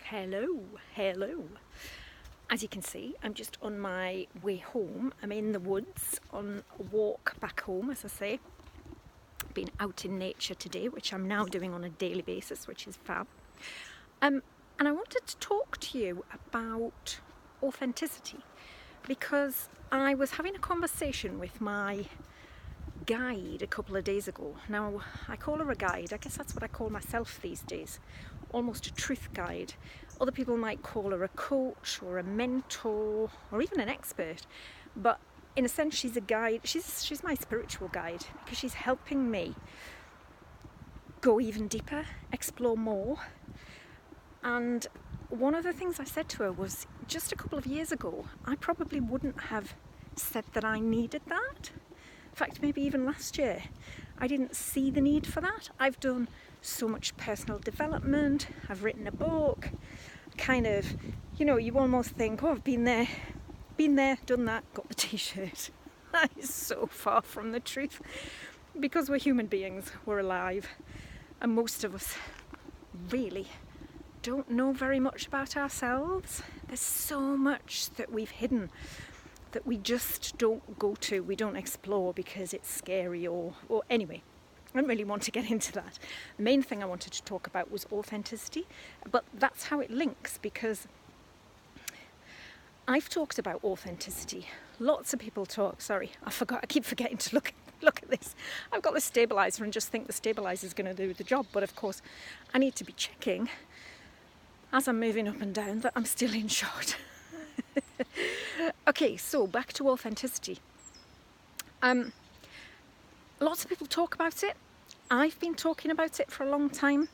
Hello. As you can see, I'm just on my way home. I'm in the woods on a walk back home, as I say. Been out in nature today, which I'm now doing on a daily basis, which is fab. And I wanted to talk to you about authenticity because I was having a conversation with my guide a couple of days ago. Now, I call her a guide. I guess that's what I call myself these days. Almost a truth guide. Other people might call her a coach or a mentor or even an expert. But in a sense, she's a guide. She's my spiritual guide because she's helping me go even deeper, explore more. And one of the things I said to her was, just a couple of years ago, I probably wouldn't have said that I needed that. In fact, maybe even last year, I didn't see the need for that. I've done so much personal development. I've written a book. Kind of, you almost think, oh, I've been there, done that, got the t-shirt. That is so far from the truth. Because we're human beings, we're alive. And most of us really don't know very much about ourselves. There's so much that we've hidden that we just don't go to, we don't explore because it's scary or anyway. I don't really want to get into that. The main thing I wanted to talk about was authenticity, but that's how it links because I've talked about authenticity. Lots of people talk, sorry, I keep forgetting to look at this. I've got the stabilizer and just think the stabilizer is going to do the job, but of course I need to be checking as I'm moving up and down that I'm still in shot. Okay, so back to authenticity. Lots of people talk about it. I've been talking about it for a long time,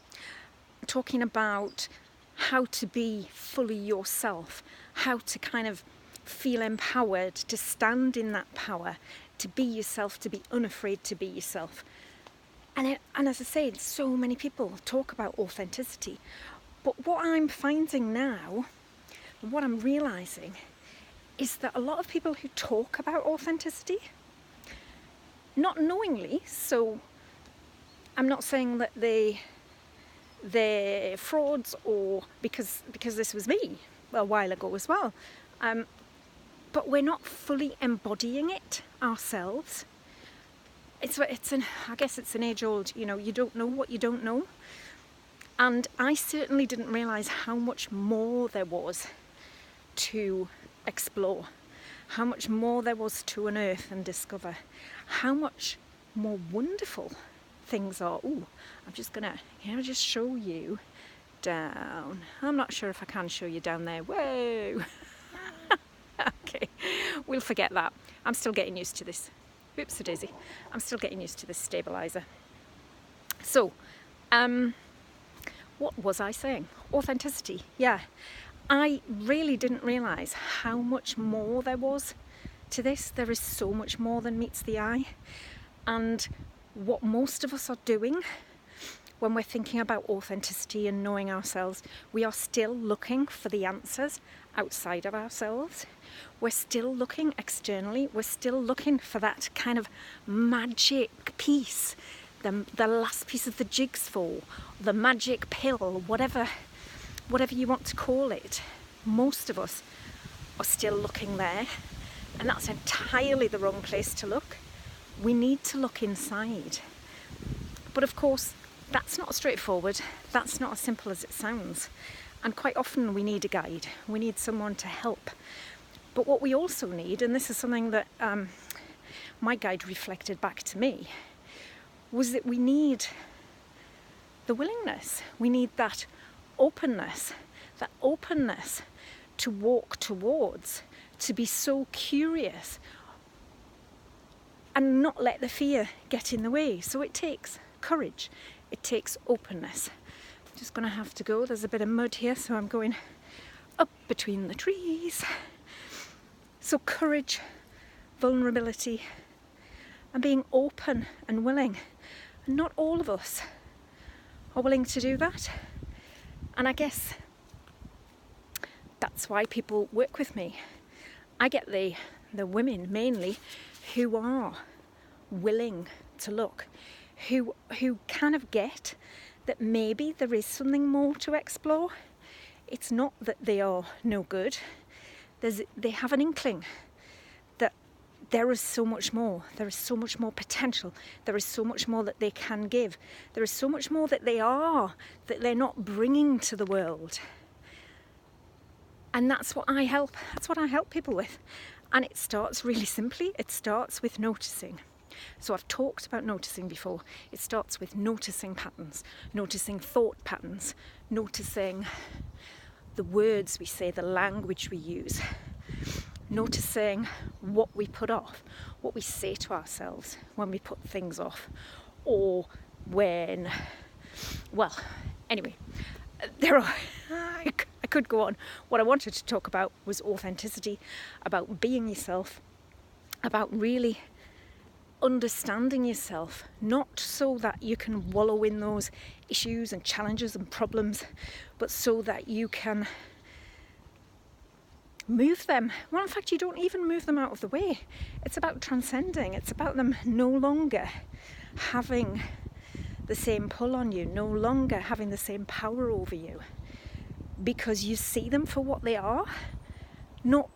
talking about how to be fully yourself, how to kind of feel empowered, to stand in that power, to be yourself, to be unafraid to be yourself. And as I say, so many people talk about authenticity. But what I'm finding now, and what I'm realising, is that a lot of people who talk about authenticity, not knowingly, so I'm not saying that they're frauds or because this was me a while ago as well, but we're not fully embodying it ourselves. I guess it's an age-old, you don't know what you don't know, and I certainly didn't realise how much more there was to explore, how much more there was to unearth and discover, how much more wonderful things are. Ooh, I'm just gonna just show you down. I'm not sure if I can show you down there. Whoa. Okay, we'll forget that. I'm still getting used to this. Oops, a daisy. I'm still getting used to this stabilizer. So, what was I saying? Authenticity. Yeah. I really didn't realise how much more there was to this. There is so much more than meets the eye. And what most of us are doing when we're thinking about authenticity and knowing ourselves, we are still looking for the answers outside of ourselves. We're still looking externally. We're still looking for that kind of magic piece, the last piece of the jigsaw, the magic pill, whatever you want to call it. Most of us are still looking there, and that's entirely the wrong place to look. We need to look inside. But of course, that's not straightforward. That's not as simple as it sounds. And quite often we need a guide. We need someone to help. But what we also need, and this is something that my guide reflected back to me, was that we need the willingness. We need that openness to walk towards, to be so curious and not let the fear get in the way. So it takes courage, it takes openness. I'm just going to have to go. There's a bit of mud here, so I'm going up between the trees. So courage, vulnerability, and being open and willing. And not all of us are willing to do that. And I guess that's why people work with me. I get the women mainly who are willing to look, who kind of get that maybe there is something more to explore. It's not that they are no good. They have an inkling that there is so much more. There is so much more potential. There is so much more that they can give. There is so much more that they are, that they're not bringing to the world. And that's what I help. That's what I help people with. And it starts really simply. It starts with noticing. So I've talked about noticing before. It starts with noticing patterns, noticing thought patterns, noticing the words we say, the language we use, noticing what we put off, what we say to ourselves when we put things off, or when, well, anyway, I could go on. What I wanted to talk about was authenticity, about being yourself, about really understanding yourself, not so that you can wallow in those issues and challenges and problems, but so that you can move them. Well, in fact, you don't even move them out of the way. It's about transcending. It's about them no longer having the same pull on you, no longer having the same power over you, because you see them for what they are, not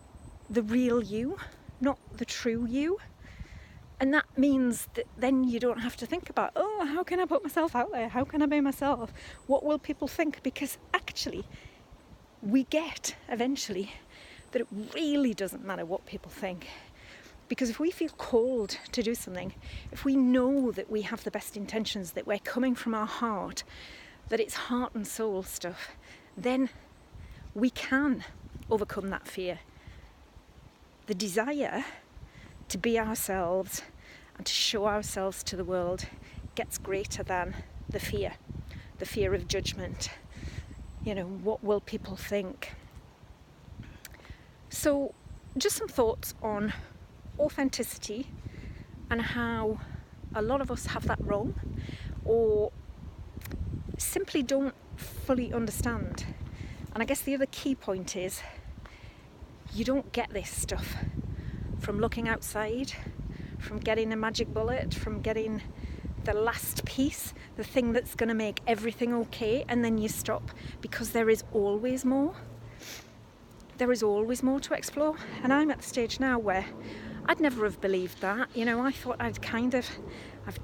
the real you, not the true you. And that means that then you don't have to think about, oh, how can I put myself out there? How can I be myself? What will people think? Because actually, we get eventually that it really doesn't matter what people think. Because if we feel called to do something, if we know that we have the best intentions, that we're coming from our heart, that it's heart and soul stuff, then we can overcome that fear. The desire to be ourselves and to show ourselves to the world gets greater than the fear of judgment. You know, what will people think? So just some thoughts on authenticity and how a lot of us have that wrong, or simply don't fully understand. And I guess the other key point is, you don't get this stuff from looking outside, from getting a magic bullet, from getting the last piece, the thing that's going to make everything okay, and then you stop, because there is always more. There is always more to explore. And I'm at the stage now where I'd never have believed that. You know, I thought I've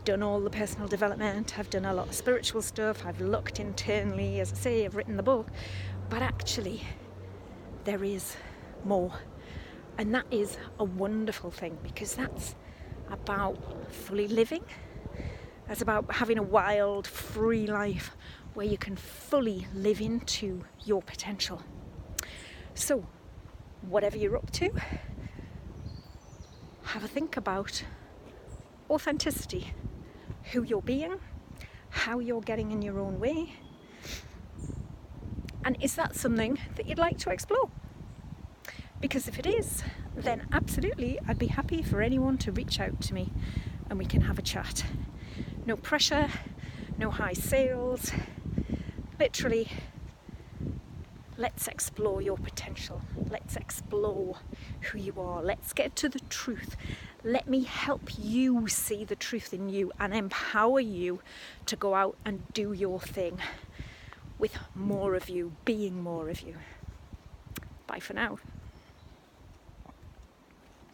done all the personal development, I've done a lot of spiritual stuff, I've looked internally, as I say, I've written the book, but actually there is more. And that is a wonderful thing, because that's about fully living. That's about having a wild, free life where you can fully live into your potential. So, whatever you're up to, have a think about authenticity, who you're being, how you're getting in your own way, and is that something that you'd like to explore? Because if it is, then absolutely I'd be happy for anyone to reach out to me and we can have a chat. No pressure, no high sales, literally, let's explore your potential. Let's explore who you are. Let's get to the truth. Let me help you see the truth in you and empower you to go out and do your thing with more of you, being more of you. Bye for now.